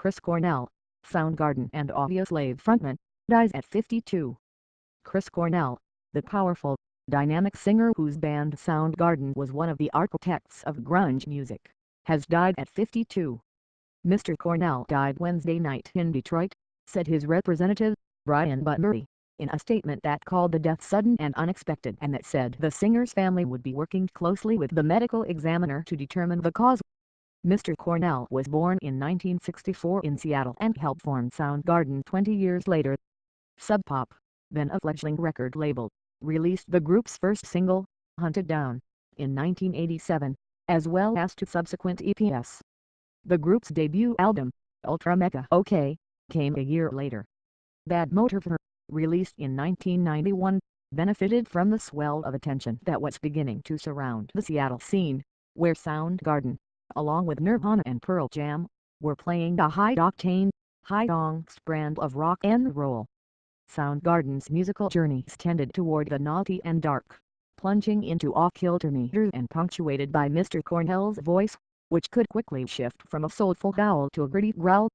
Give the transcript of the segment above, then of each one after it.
Chris Cornell, Soundgarden and Audioslave frontman, dies at 52. Chris Cornell, the powerful, dynamic singer whose band Soundgarden was one of the architects of grunge music, has died at 52. Mr. Cornell died Wednesday night in Detroit, said his representative, Brian Buttery, in a statement that called the death sudden and unexpected and that said the singer's family would be working closely with the medical examiner to determine the cause. Mr. Cornell was born in 1964 in Seattle and helped form Soundgarden 20 years later. Sub Pop, then a fledgling record label, released the group's first single, Hunted Down, in 1987, as well as two subsequent EPs. The group's debut album, Ultra Mega OK, came a year later. Bad Motor For, released in 1991, benefited from the swell of attention that was beginning to surround the Seattle scene, where Soundgarden, along with Nirvana and Pearl Jam, were playing a high-octane, high-angst brand of rock and roll. Soundgarden's musical journeys tended toward the naughty and dark, plunging into off-kilter meters and punctuated by Mr. Cornell's voice, which could quickly shift from a soulful howl to a gritty growl.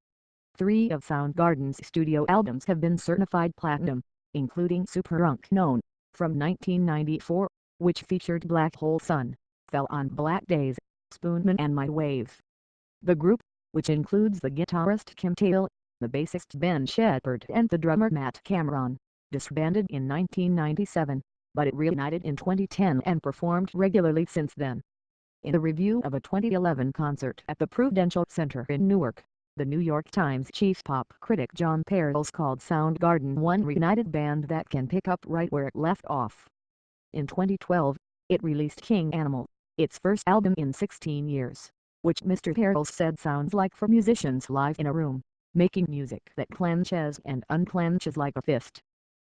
3 of Soundgarden's studio albums have been certified platinum, including Super Unknown, from 1994, which featured Black Hole Sun, Fell on Black Days, Spoonman and My Wave. The group, which includes the guitarist Kim Tail, the bassist Ben Shepherd and the drummer Matt Cameron, disbanded in 1997, but it reunited in 2010 and performed regularly since then. In a review of a 2011 concert at the Prudential Center in Newark, the New York Times chief pop critic John Perles called Soundgarden one reunited band that can pick up right where it left off. In 2012, it released King Animal, its first album in 16 years, which Mr. Perles said sounds like for musicians live in a room, making music that clenches and unclenches like a fist.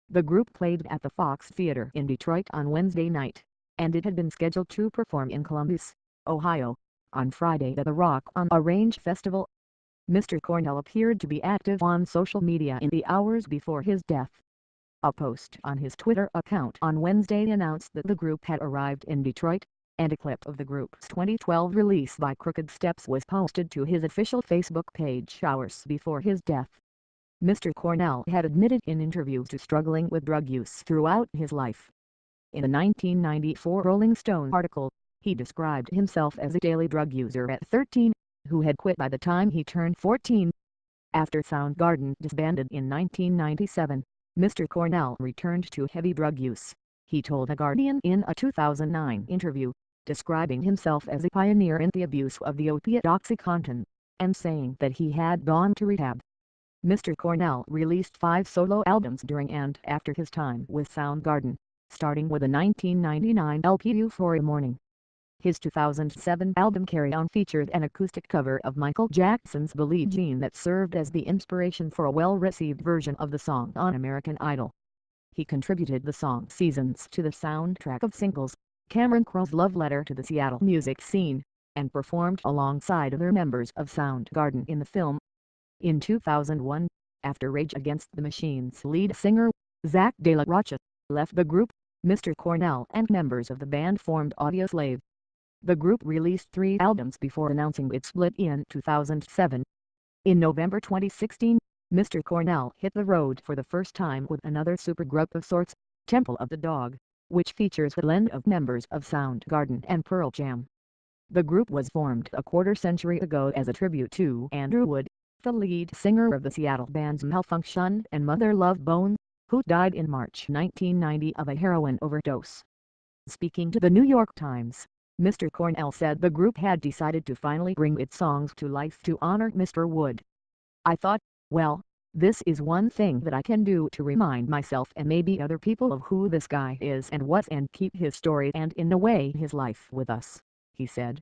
The group played at the Fox Theater in Detroit on Wednesday night, and it had been scheduled to perform in Columbus, Ohio, on Friday at the Rock on a Range festival. Mr. Cornell appeared to be active on social media in the hours before his death. A post on his Twitter account on Wednesday announced that the group had arrived in Detroit, and a clip of the group's 2012 release by Crooked Steps was posted to his official Facebook page hours before his death. Mr. Cornell had admitted in interviews to struggling with drug use throughout his life. In a 1994 Rolling Stone article, he described himself as a daily drug user at 13, who had quit by the time he turned 14. After Soundgarden disbanded in 1997, Mr. Cornell returned to heavy drug use, he told The Guardian in a 2009 interview, describing himself as a pioneer in the abuse of the opiate OxyContin, and saying that he had gone to rehab. Mr. Cornell released 5 solo albums during and after his time with Soundgarden, starting with a 1999 LP Euphoria Morning. His 2007 album Carry On featured an acoustic cover of Michael Jackson's Billie Jean that served as the inspiration for a well-received version of the song on American Idol. He contributed the song Seasons to the soundtrack of Singles, Cameron Crowe's love letter to the Seattle music scene, and performed alongside other members of Soundgarden in the film. In 2001, after Rage Against the Machine's lead singer, Zach De La Rocha, left the group, Mr. Cornell and members of the band formed Audioslave. The group released 3 albums before announcing its split in 2007. In November 2016, Mr. Cornell hit the road for the first time with another supergroup of sorts, Temple of the Dog, which features a blend of members of Soundgarden and Pearl Jam. The group was formed a quarter-century ago as a tribute to Andrew Wood, the lead singer of the Seattle bands Malfunction and Mother Love Bone, who died in March 1990 of a heroin overdose. Speaking to the New York Times, Mr. Cornell said the group had decided to finally bring its songs to life to honor Mr. Wood. I thought, well, this is one thing that I can do to remind myself and maybe other people of who this guy is and was and keep his story and in a way his life with us, he said.